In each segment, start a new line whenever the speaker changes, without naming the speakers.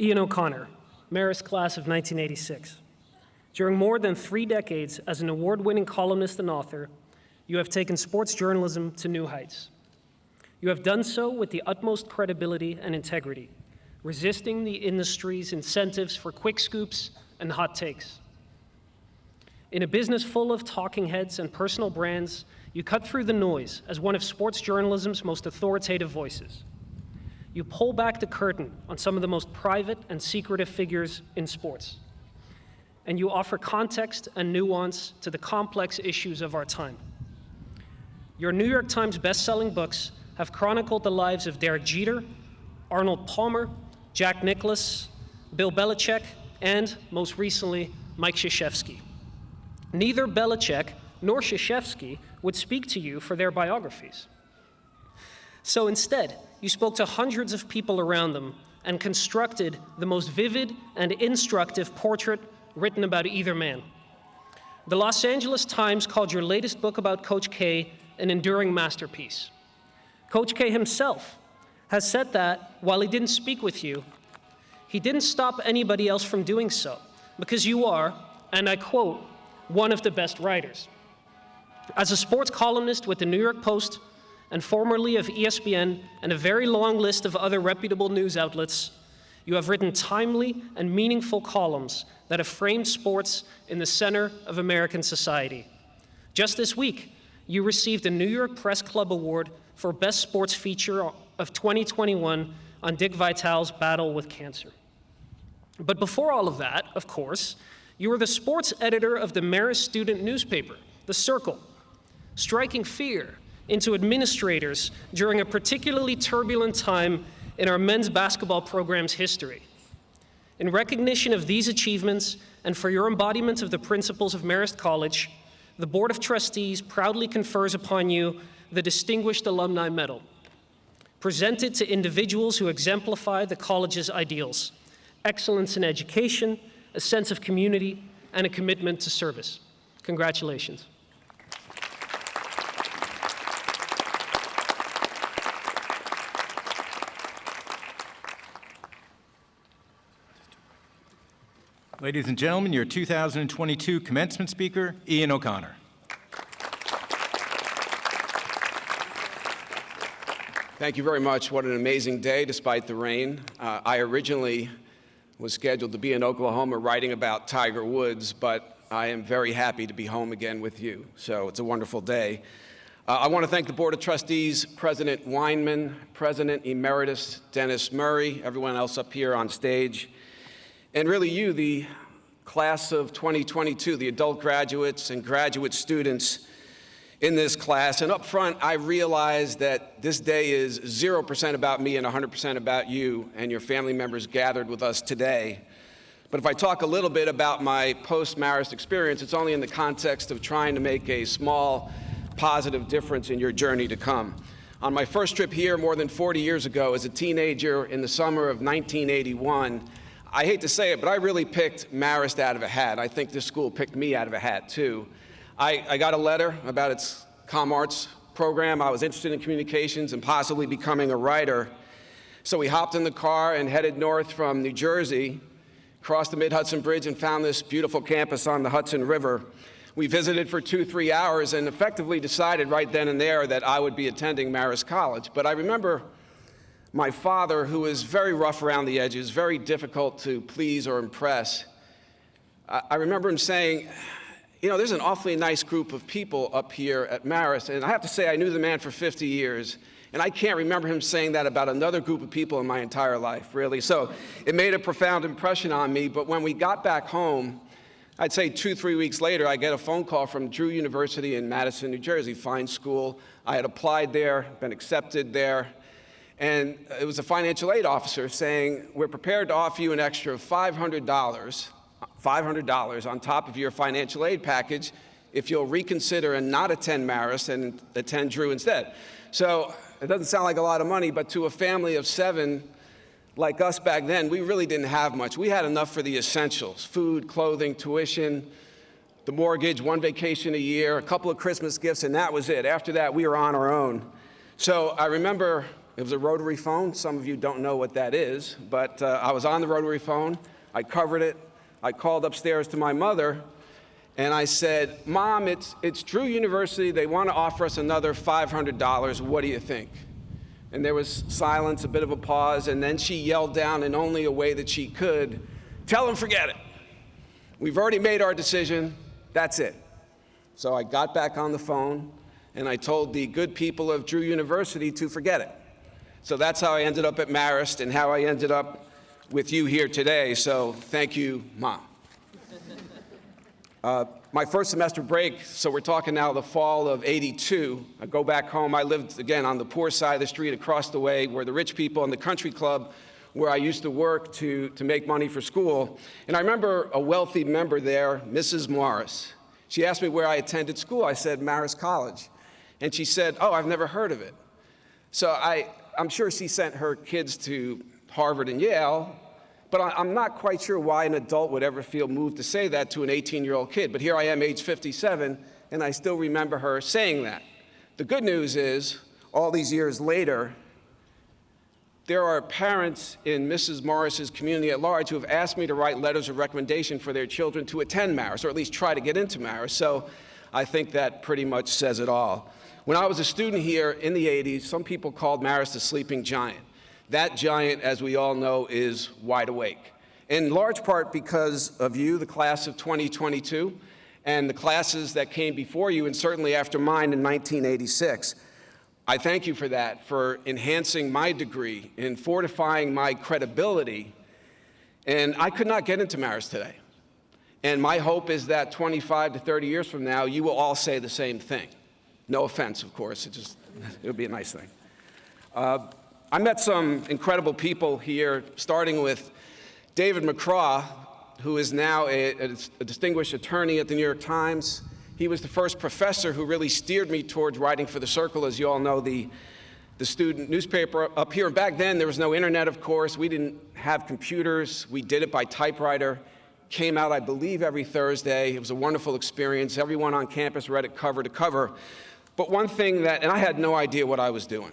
Ian O'Connor, Marist class of 1986. During more than 3 decades as an award-winning columnist and author, you have taken sports journalism to new heights. You have done so with the utmost credibility and integrity, resisting the industry's incentives for quick scoops and hot takes. In a business full of talking heads and personal brands, you cut through the noise as one of sports journalism's most authoritative voices. You pull back the curtain on some of the most private and secretive figures in sports. And you offer context and nuance to the complex issues of our time. Your New York Times best-selling books have chronicled the lives of Derek Jeter, Arnold Palmer, Jack Nicklaus, Bill Belichick, and, most recently, Mike Krzyzewski. Neither Belichick nor Krzyzewski would speak to you for their biographies. So instead, you spoke to hundreds of people around them and constructed the most vivid and instructive portrait written about either man. The Los Angeles Times called your latest book about Coach K an enduring masterpiece. Coach K himself has said that while he didn't speak with you, he didn't stop anybody else from doing so, because you are, and I quote, one of the best writers. As a sports columnist with the New York Post and formerly of ESPN and a very long list of other reputable news outlets, you have written timely and meaningful columns that have framed sports in the center of American society. Just this week, you received a New York Press Club Award for Best Sports Feature of 2021 on Dick Vitale's battle with cancer. But before all of that, of course, you were the sports editor of the Marist student newspaper, The Circle, striking fear into administrators during a particularly turbulent time in our men's basketball program's history. In recognition of these achievements and for your embodiment of the principles of Marist College, the Board of Trustees proudly confers upon you the Distinguished Alumni Medal, presented to individuals who exemplify the college's ideals: excellence in education, a sense of community, and a commitment to service. Congratulations.
Ladies and gentlemen, your 2022 commencement speaker, Ian O'Connor.
Thank you very much. What an amazing day, despite the rain. I originally was scheduled to be in Oklahoma writing about Tiger Woods, but I am very happy to be home again with you. So it's a wonderful day. I want to thank the Board of Trustees, President Weinman, President Emeritus Dennis Murray, everyone else up here on stage, and really you, the class of 2022, the adult graduates and graduate students in this class. And up front, I realize that this day is 0% about me and 100% about you and your family members gathered with us today. But if I talk a little bit about my post-Marist experience, it's only in the context of trying to make a small, positive difference in your journey to come. On my first trip here more than 40 years ago as a teenager in the summer of 1981, I hate to say it, but I really picked Marist out of a hat. I think this school picked me out of a hat, too. I got a letter about its comm arts program. I was interested in communications and possibly becoming a writer. So we hopped in the car and headed north from New Jersey, crossed the Mid-Hudson Bridge, and found this beautiful campus on the Hudson River. We visited for 2-3 hours and effectively decided right then and there that I would be attending Marist College. But I remember my father, who was very rough around the edges, very difficult to please or impress. I remember him saying, you know, there's an awfully nice group of people up here at Marist, and I have to say I knew the man for 50 years, and I can't remember him saying that about another group of people in my entire life, really. So it made a profound impression on me, but when we got back home, I'd say 2-3 weeks later, I get a phone call from Drew University in Madison, New Jersey, fine school. I had applied there, been accepted there. And it was a financial aid officer saying, we're prepared to offer you an extra $500 on top of your financial aid package if you'll reconsider and not attend Marist and attend Drew instead. So it doesn't sound like a lot of money, but to a family of 7 like us back then, we really didn't have much. We had enough for the essentials: food, clothing, tuition, the mortgage, 1 vacation a year, a couple of Christmas gifts, and that was it. After that, we were on our own. So I remember It was a rotary phone. Some of you don't know what that is, but I was on the rotary phone. I covered it. I called upstairs to my mother, and I said, Mom, it's Drew University. They want to offer us another $500. What do you think? And there was silence, a bit of a pause, and then she yelled down in only a way that she could, tell them forget it. We've already made our decision. That's it. So I got back on the phone, and I told the good people of Drew University to forget it. So that's how I ended up at Marist and how I ended up with you here today. So thank you, Mom. My first semester break, so we're talking now the fall of '82. I go back home. I lived, again, on the poor side of the street across the way where the rich people in the country club where I used to work to make money for school. And I remember a wealthy member there, Mrs. Marist. She asked me where I attended school. I said, Marist College. And she said, oh, I've never heard of it. So I'm sure she sent her kids to Harvard and Yale, but I'm not quite sure why an adult would ever feel moved to say that to an 18-year-old kid. But here I am, age 57, and I still remember her saying that. The good news is, all these years later, there are parents in Mrs. Morris's community at large who have asked me to write letters of recommendation for their children to attend Marist, or at least try to get into Marist. So I think that pretty much says it all. When I was a student here in the 80s, some people called Marist a sleeping giant. That giant, as we all know, is wide awake. In large part because of you, the class of 2022, and the classes that came before you, and certainly after mine in 1986. I thank you for that, for enhancing my degree, in fortifying my credibility. And I could not get into Marist today. And my hope is that 25 to 30 years from now, you will all say the same thing. No offense, of course, it'll be a nice thing. I met some incredible people here, starting with David McCraw, who is now a distinguished attorney at the New York Times. He was the first professor who really steered me towards writing for The Circle, as you all know, the student newspaper up here. And back then, there was no internet, of course. We didn't have computers. We did it by typewriter. Came out, I believe, every Thursday. It was a wonderful experience. Everyone on campus read it cover to cover. But one thing and I had no idea what I was doing.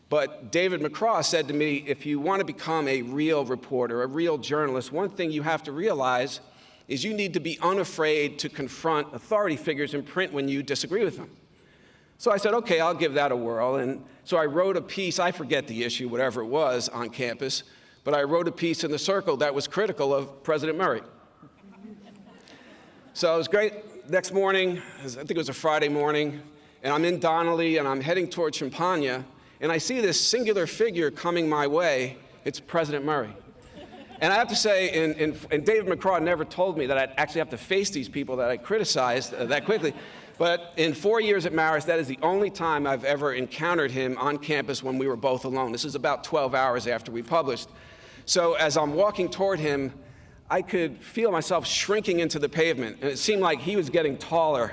But David McCraw said to me, if you want to become a real reporter, a real journalist, one thing you have to realize is you need to be unafraid to confront authority figures in print when you disagree with them. So I said, okay, I'll give that a whirl. And so I wrote a piece, I forget the issue, whatever it was, on campus, but I wrote a piece in The Circle that was critical of President Murray. So it was great. Next morning, I think it was a Friday morning, and I'm in Donnelly, and I'm heading toward Champaign, and I see this singular figure coming my way. It's President Murray. And I have to say, and David McCraw never told me that I'd actually have to face these people that I criticized that quickly. But in 4 years at Marist, that is the only time I've ever encountered him on campus when we were both alone. This is about 12 hours after we published. So as I'm walking toward him, I could feel myself shrinking into the pavement. And it seemed like he was getting taller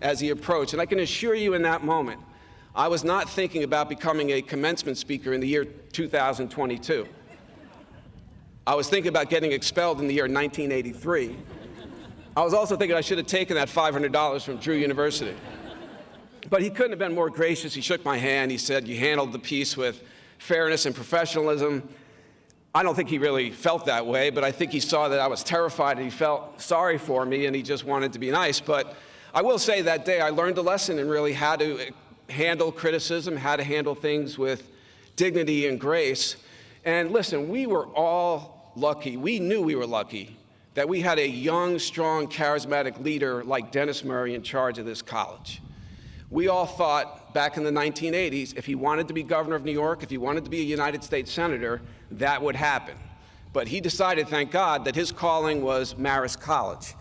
as he approached. And I can assure you in that moment, I was not thinking about becoming a commencement speaker in the year 2022. I was thinking about getting expelled in the year 1983. I was also thinking I should have taken that $500 from Drew University. But he couldn't have been more gracious. He shook my hand. He said, you handled the piece with fairness and professionalism. I don't think he really felt that way, but I think he saw that I was terrified and he felt sorry for me and he just wanted to be nice. But I will say that day I learned a lesson in really how to handle criticism, how to handle things with dignity and grace. And listen, we were all lucky. We knew we were lucky that we had a young, strong, charismatic leader like Dennis Murray in charge of this college. We all thought back in the 1980s, if he wanted to be governor of New York, if he wanted to be a United States senator, that would happen. But he decided, thank God, that his calling was Marist College.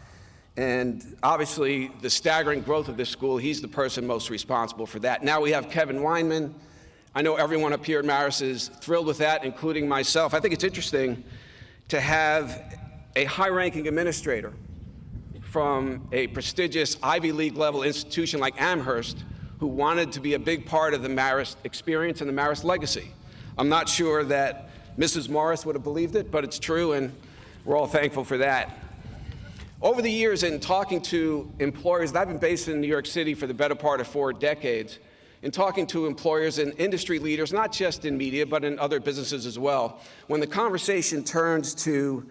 And obviously, the staggering growth of this school, he's the person most responsible for that. Now we have Kevin Weinman. I know everyone up here at Marist is thrilled with that, including myself. I think it's interesting to have a high-ranking administrator from a prestigious Ivy League level institution like Amherst who wanted to be a big part of the Marist experience and the Marist legacy. I'm not sure that Mrs. Morris would have believed it, but it's true, and we're all thankful for that. Over the years, in talking to employers, and I've been based in New York City for the better part of 4 decades, in talking to employers and industry leaders, not just in media, but in other businesses as well, when the conversation turns to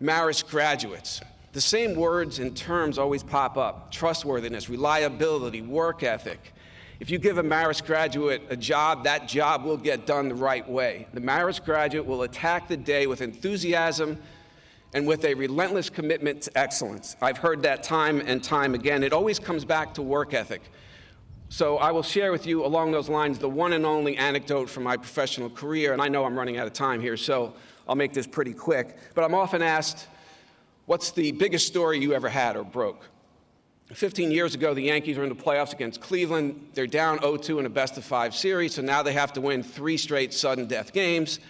Marist graduates, the same words and terms always pop up: trustworthiness, reliability, work ethic. If you give a Marist graduate a job, that job will get done the right way. The Marist graduate will attack the day with enthusiasm and with a relentless commitment to excellence. I've heard that time and time again. It always comes back to work ethic. So I will share with you along those lines the one and only anecdote from my professional career, and I know I'm running out of time here, so I'll make this pretty quick. But I'm often asked, what's the biggest story you ever had or broke? 15 years ago, the Yankees were in the playoffs against Cleveland. They're down 0-2 in a best-of-5 series, so now they have to win 3 straight sudden death games.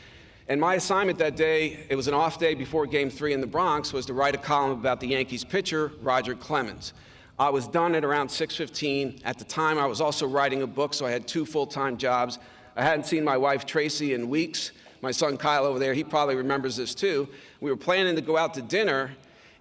And my assignment that day, it was an off day before Game 3 in the Bronx, was to write a column about the Yankees pitcher, Roger Clemens. I was done at around 6:15. At the time, I was also writing a book, so I had 2 full-time jobs. I hadn't seen my wife, Tracy, in weeks. My son, Kyle, over there, he probably remembers this too. We were planning to go out to dinner,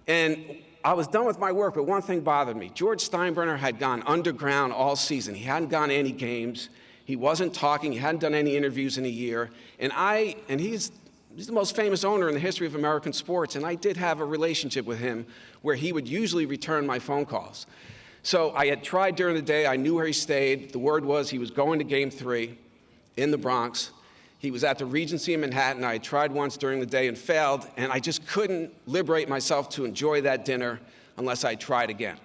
and I was done with my work, but one thing bothered me. George Steinbrenner had gone underground all season. He hadn't gone to any games. He wasn't talking. He hadn't done any interviews in a year. And he's the most famous owner in the history of American sports, and I did have a relationship with him where he would usually return my phone calls. So I had tried during the day. I knew where he stayed. The word was he was going to Game 3 in the Bronx. He was at the Regency in Manhattan. I had tried once during the day and failed, and I just couldn't liberate myself to enjoy that dinner unless I tried again.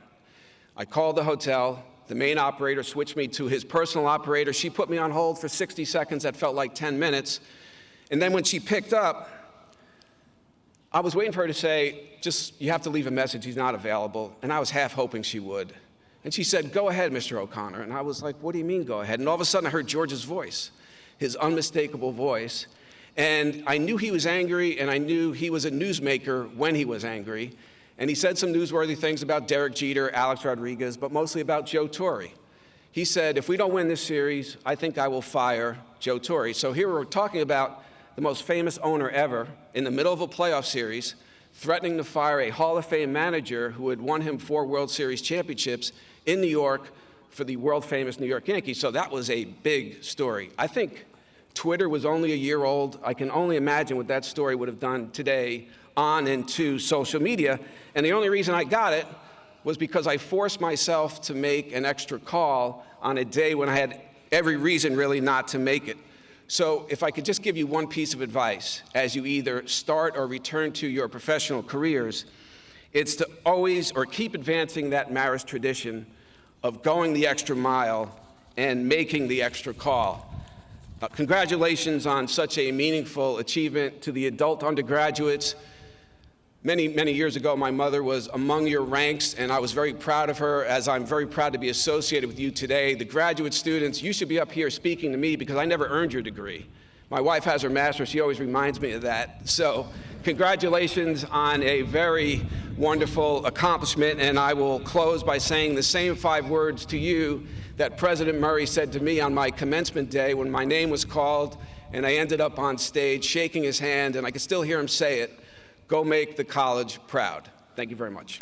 I called the hotel. The main operator switched me to his personal operator. She put me on hold for 60 seconds. That felt like 10 minutes. And then when she picked up, I was waiting for her to say, you have to leave a message, he's not available. And I was half hoping she would. And she said, "Go ahead, Mr. O'Connor." And I was like, "What do you mean, go ahead?" And all of a sudden I heard George's voice, his unmistakable voice. And I knew he was angry, and I knew he was a newsmaker when he was angry. And he said some newsworthy things about Derek Jeter, Alex Rodriguez, but mostly about Joe Torre. He said, "If we don't win this series, I think I will fire Joe Torre." So here we're talking about the most famous owner ever in the middle of a playoff series, threatening to fire a Hall of Fame manager who had won him 4 World Series championships in New York for the world-famous New York Yankees. So that was a big story. I think Twitter was only a year old. I can only imagine what that story would have done today on into social media. And the only reason I got it was because I forced myself to make an extra call on a day when I had every reason really not to make it. So if I could just give you one piece of advice as you either start or return to your professional careers, it's to always or keep advancing that Marist tradition of going the extra mile and making the extra call. Congratulations on such a meaningful achievement to the adult undergraduates. Many, many years ago, my mother was among your ranks, and I was very proud of her, as I'm very proud to be associated with you today. The graduate students, you should be up here speaking to me because I never earned your degree. My wife has her master's. She always reminds me of that. So congratulations on a very wonderful accomplishment, and I will close by saying the same 5 words to you that President Murray said to me on my commencement day when my name was called, and I ended up on stage shaking his hand, and I can still hear him say it: "Go make the college proud." Thank you very much.